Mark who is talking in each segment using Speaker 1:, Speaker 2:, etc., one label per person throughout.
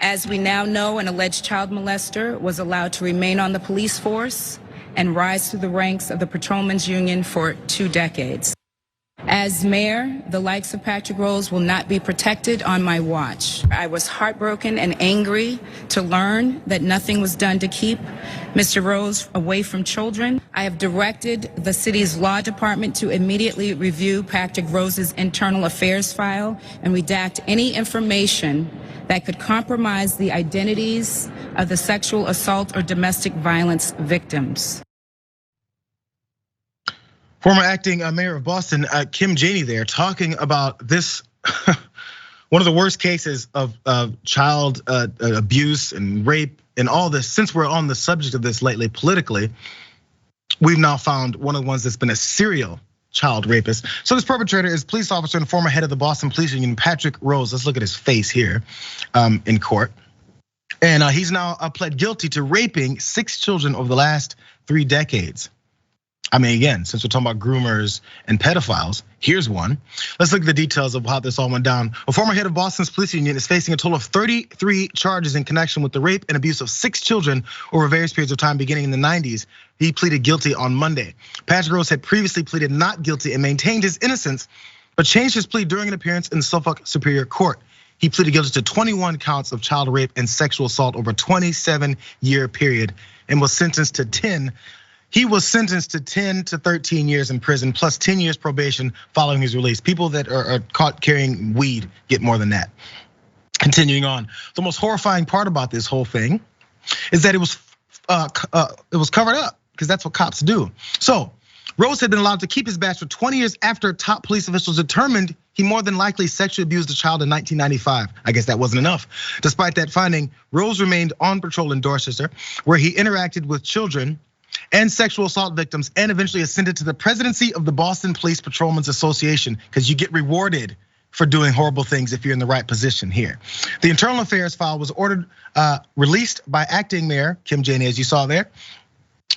Speaker 1: As we now know, an alleged child molester was allowed to remain on the police force and rise through the ranks of the Patrolmen's Union for 2 decades. As mayor, the likes of Patrick Rose will not be protected on my watch. I was heartbroken and angry to learn that nothing was done to keep Mr. Rose away from children. I have directed the city's law department to immediately review Patrick Rose's internal affairs file and redact any information that could compromise the identities of the sexual assault or domestic violence victims.
Speaker 2: Former acting mayor of Boston, Kim Janey there, talking about this, one of the worst cases of child abuse and rape and all this. Since we're on the subject of this lately politically, we've now found one of the ones that's been a serial child rapist. So this perpetrator is police officer and former head of the Boston Police Union, Patrick Rose. Let's look at his face here in court. And he's now pled guilty to raping 6 children over the last 3 decades. I mean, again, since we're talking about groomers and pedophiles, here's one. Let's look at the details of how this all went down. A former head of Boston's police union is facing a total of 33 charges in connection with the rape and abuse of 6 children over various periods of time beginning in the 90s. He pleaded guilty on Monday. Patrick Rose had previously pleaded not guilty and maintained his innocence, but changed his plea during an appearance in the Suffolk Superior Court. He pleaded guilty to 21 counts of child rape and sexual assault over a 27-year period and was sentenced to 10 to 13 years in prison, plus 10 years probation following his release. People that are caught carrying weed get more than that. Continuing on, the most horrifying part about this whole thing is that it was covered up, because that's what cops do. So Rose had been allowed to keep his badge for 20 years after top police officials determined he more than likely sexually abused a child in 1995. I guess that wasn't enough. Despite that finding, Rose remained on patrol in Dorchester, where he interacted with children and sexual assault victims, and eventually ascended to the presidency of the Boston Police Patrolmen's Association, because you get rewarded for doing horrible things if you're in the right position here. The internal affairs file was ordered released by acting mayor Kim Janey, as you saw there,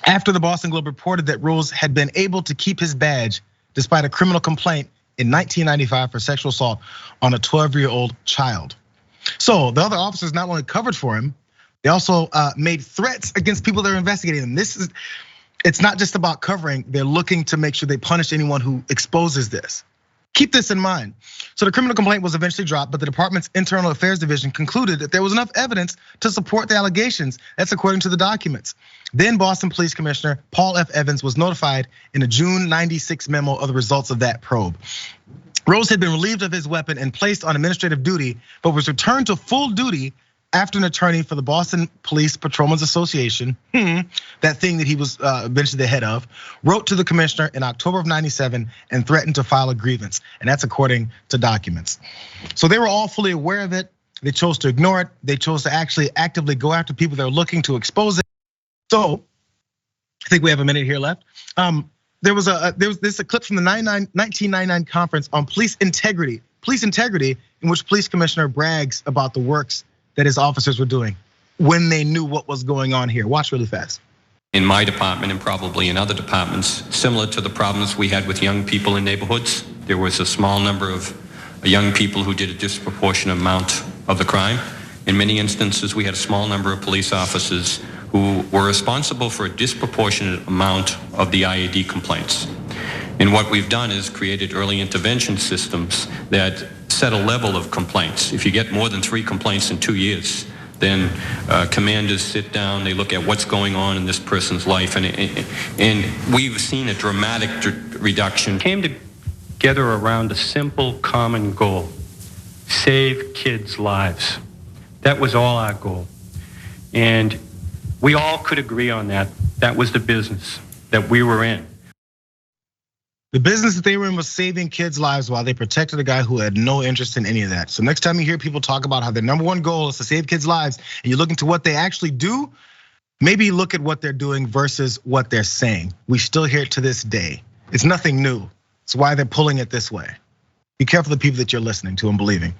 Speaker 2: after the Boston Globe reported that Rose had been able to keep his badge despite a criminal complaint in 1995 for sexual assault on a 12-year-old child. So the other officers not only covered for him, they also made threats against people that are investigating them. It's not just about covering, they're looking to make sure they punish anyone who exposes this. Keep this in mind. So the criminal complaint was eventually dropped, but the department's internal affairs division concluded that there was enough evidence to support the allegations. That's according to the documents. Then Boston Police Commissioner Paul F. Evans was notified in a June 96 memo of the results of that probe. Rose had been relieved of his weapon and placed on administrative duty, but was returned to full duty after an attorney for the Boston Police Patrolmen's Association, that thing that he was eventually the head of, wrote to the commissioner in October of 97 and threatened to file a grievance. And that's according to documents. So they were all fully aware of it. They chose to ignore it. They chose to actually actively go after people that are looking to expose it. So I think we have a minute here left. There was a clip from the 1999 conference on police integrity in which police commissioner brags about the works that his officers were doing when they knew what was going on here. Watch really fast.
Speaker 3: In my department and probably in other departments, similar to the problems we had with young people in neighborhoods, there was a small number of young people who did a disproportionate amount of the crime. In many instances, we had a small number of police officers who were responsible for a disproportionate amount of the IAD complaints. And what we've done is created early intervention systems that set a level of complaints. If you get more than 3 complaints in 2 years, then commanders sit down, they look at what's going on in this person's life, and we've seen a dramatic reduction.
Speaker 4: Came together around a simple common goal: save kids' lives. That was all our goal. And we all could agree on that. That was the business that we were in.
Speaker 2: The business that they were in was saving kids' lives while they protected a guy who had no interest in any of that. So next time you hear people talk about how their #1 goal is to save kids' lives, and you look into what they actually do, maybe look at what they're doing versus what they're saying. We still hear it to this day. It's nothing new. It's why they're pulling it this way. Be careful of the people that you're listening to and believing.